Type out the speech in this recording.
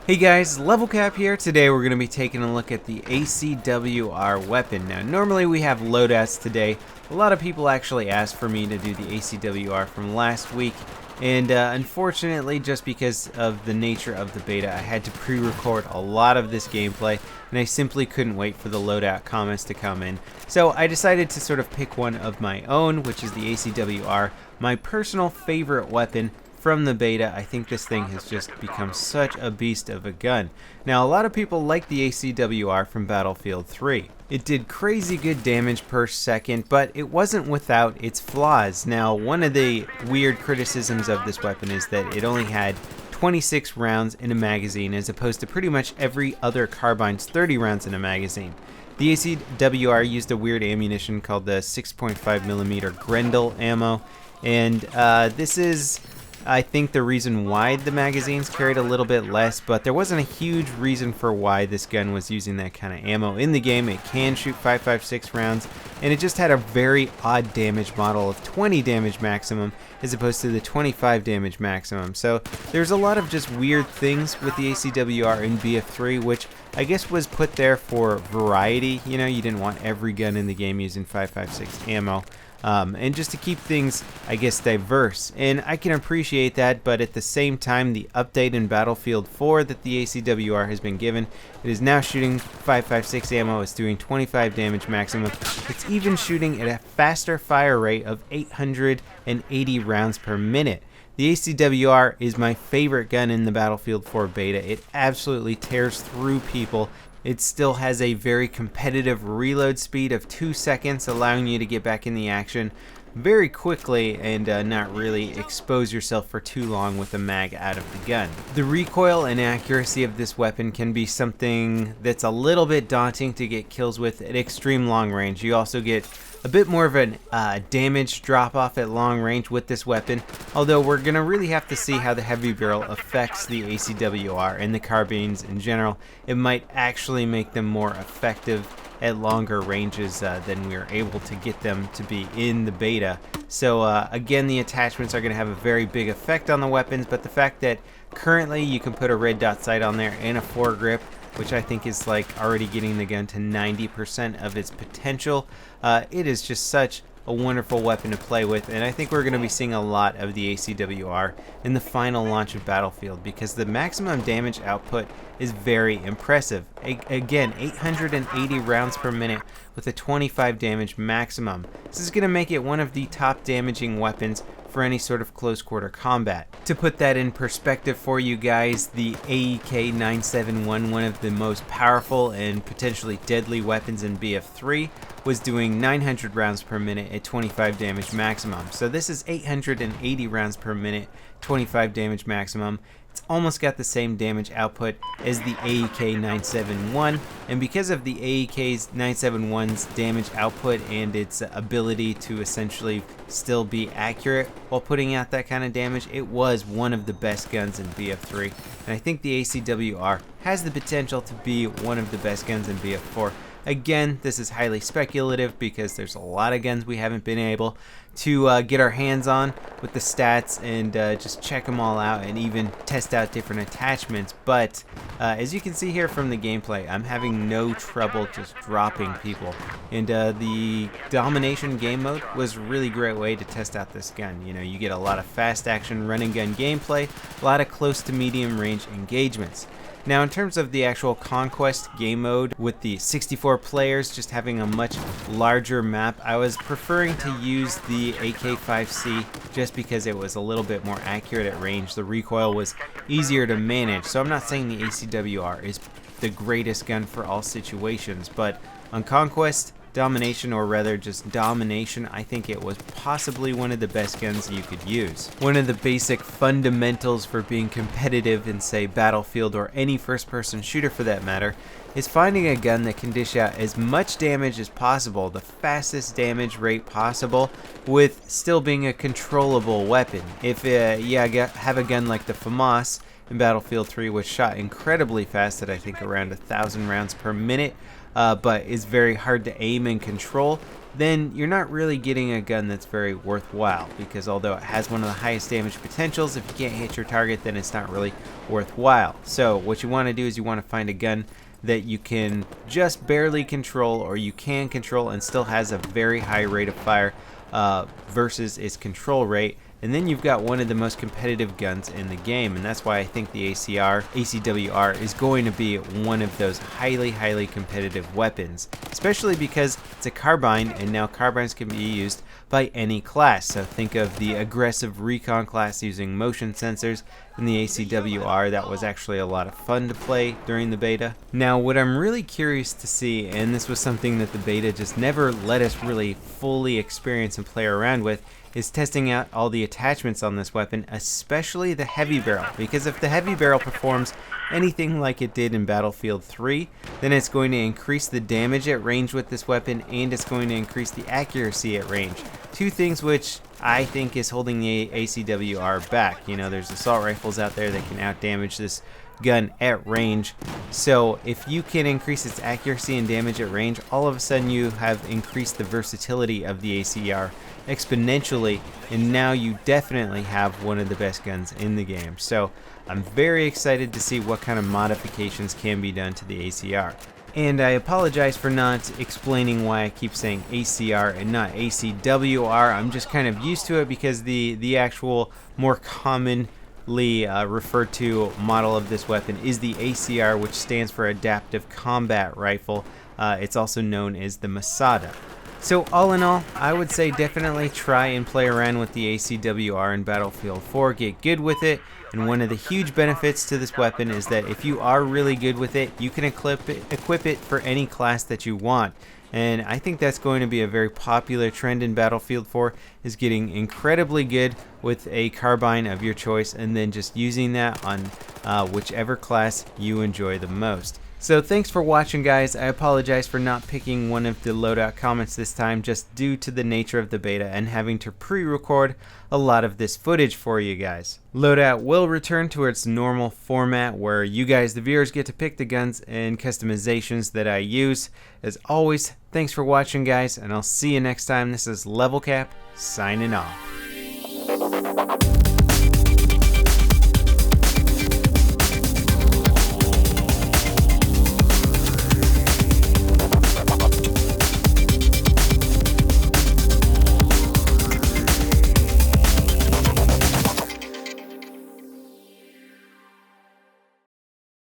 Hey guys, LevelCap here. Today we're going to be taking a look at the ACW-R weapon. Now normally we have loadouts today. A lot of people actually asked for me to do the ACW-R from last week, and unfortunately, just because of the nature of the beta, I had to pre-record a lot of this gameplay, and I simply couldn't wait for the loadout comments to come in. So I decided to sort of pick one of my own, which is the ACW-R, my personal favorite weapon from the beta. I think this thing has just become such a beast of a gun. Now, a lot of people like the ACW-R from Battlefield 3. It did crazy good damage per second, but it wasn't without its flaws. Now, one of the weird criticisms of this weapon is that it only had 26 rounds in a magazine, as opposed to pretty much every other carbine's 30 rounds in a magazine. The ACW-R used a weird ammunition called the 6.5mm Grendel ammo, and this is, I think, the reason why the magazines carried a little bit less, but there wasn't a huge reason for why this gun was using that kind of ammo in the game. It can shoot 5.56 rounds, and it just had a very odd damage model of 20 damage maximum as opposed to the 25 damage maximum. So there's a lot of just weird things with the ACW-R in BF3, which I guess was put there for variety. You know, you didn't want every gun in the game using 5.56 ammo. And just to keep things, I guess, diverse. And I can appreciate that, but at the same time, the update in Battlefield 4 that the ACW-R has been given, it is now shooting 5.56 ammo, it's doing 25 damage maximum. It's even shooting at a faster fire rate of 880 rounds per minute. The ACW-R is my favorite gun in the Battlefield 4 beta. It absolutely tears through people. It still has a very competitive reload speed of 2 seconds, allowing you to get back in the action very quickly and not really expose yourself for too long with the mag out of the gun. The recoil and accuracy of this weapon can be something that's a little bit daunting to get kills with at extreme long range. You also get a bit more of an damage drop off at long range with this weapon, although we're going to really have to see how the heavy barrel affects the ACW-R and the carbines in general. It might actually make them more effective at longer ranges than we are able to get them to be in the beta. So again, the attachments are going to have a very big effect on the weapons, but the fact that currently you can put a red dot sight on there and a foregrip, which I think is like already getting the gun to 90% of its potential, it is just such a wonderful weapon to play with, and I think we're going to be seeing a lot of the ACW-R in the final launch of Battlefield, because the maximum damage output is very impressive. Again, 880 rounds per minute with a 25 damage maximum. This is going to make it one of the top damaging weapons for any sort of close quarter combat. To put that in perspective for you guys, the AEK-971, one of the most powerful and potentially deadly weapons in BF3, was doing 900 rounds per minute at 25 damage maximum. So this is 880 rounds per minute, 25 damage maximum. It's almost got the same damage output as the AEK-971, and because of the AEK-971's damage output and its ability to essentially still be accurate while putting out that kind of damage, it was one of the best guns in BF3, and I think the ACW-R has the potential to be one of the best guns in BF4. Again, this is highly speculative because there's a lot of guns we haven't been able to get our hands on with the stats and just check them all out and even test out different attachments. But as you can see here from the gameplay, I'm having no trouble just dropping people. And the domination game mode was a really great way to test out this gun. You know, you get a lot of fast action run and gun gameplay, a lot of close to medium range engagements. Now, in terms of the actual Conquest game mode, with the 64 players just having a much larger map, I was preferring to use the AK-5C just because it was a little bit more accurate at range. The recoil was easier to manage, so I'm not saying the ACW-R is the greatest gun for all situations, but on Conquest, Domination, or rather just Domination, I think it was possibly one of the best guns you could use. One of the basic fundamentals for being competitive in, say, Battlefield or any first-person shooter for that matter, is finding a gun that can dish out as much damage as possible, the fastest damage rate possible, with still being a controllable weapon. If you have a gun like the FAMAS in Battlefield 3, which shot incredibly fast at I think around 1,000 rounds per minute, but is very hard to aim and control, then you're not really getting a gun that's very worthwhile, because although it has one of the highest damage potentials, if you can't hit your target, then it's not really worthwhile. So what you want to do is you want to find a gun that you can just barely control, or you can control and still has a very high rate of fire versus its control rate. And then you've got one of the most competitive guns in the game, and that's why I think the ACW-R is going to be one of those highly competitive weapons, especially because it's a carbine, and now carbines can be used by any class. So think of the aggressive recon class using motion sensors in the ACW-R. That was actually a lot of fun to play during the beta. Now what I'm really curious to see, and this was something that the beta just never let us really fully experience and play around with, is testing out all the attachments on this weapon, especially the heavy barrel, because if the heavy barrel performs anything like it did in Battlefield 3, then it's going to increase the damage at range with this weapon, and it's going to increase the accuracy at range. Two things which I think is holding the ACW-R back. You know, there's assault rifles out there that can outdamage this gun at range. So if you can increase its accuracy and damage at range, all of a sudden you have increased the versatility of the ACR exponentially, and now you definitely have one of the best guns in the game. So I'm very excited to see what kind of modifications can be done to the ACR. And I apologize for not explaining why I keep saying ACR and not ACW-R. I'm just kind of used to it because the actual more commonly referred to model of this weapon is the ACR, which stands for Adaptive Combat Rifle. It's also known as the Masada. So all in all, I would say definitely try and play around with the ACW-R in Battlefield 4, get good with it, and one of the huge benefits to this weapon is that if you are really good with it, you can equip it for any class that you want. And I think that's going to be a very popular trend in Battlefield 4, is getting incredibly good with a carbine of your choice and then just using that on whichever class you enjoy the most. So thanks for watching, guys. I apologize for not picking one of the loadout comments this time, just due to the nature of the beta and having to pre-record a lot of this footage for you guys. Loadout will return to its normal format where you guys, the viewers, get to pick the guns and customizations that I use. As always, thanks for watching, guys, and I'll see you next time. This is LevelCap signing off.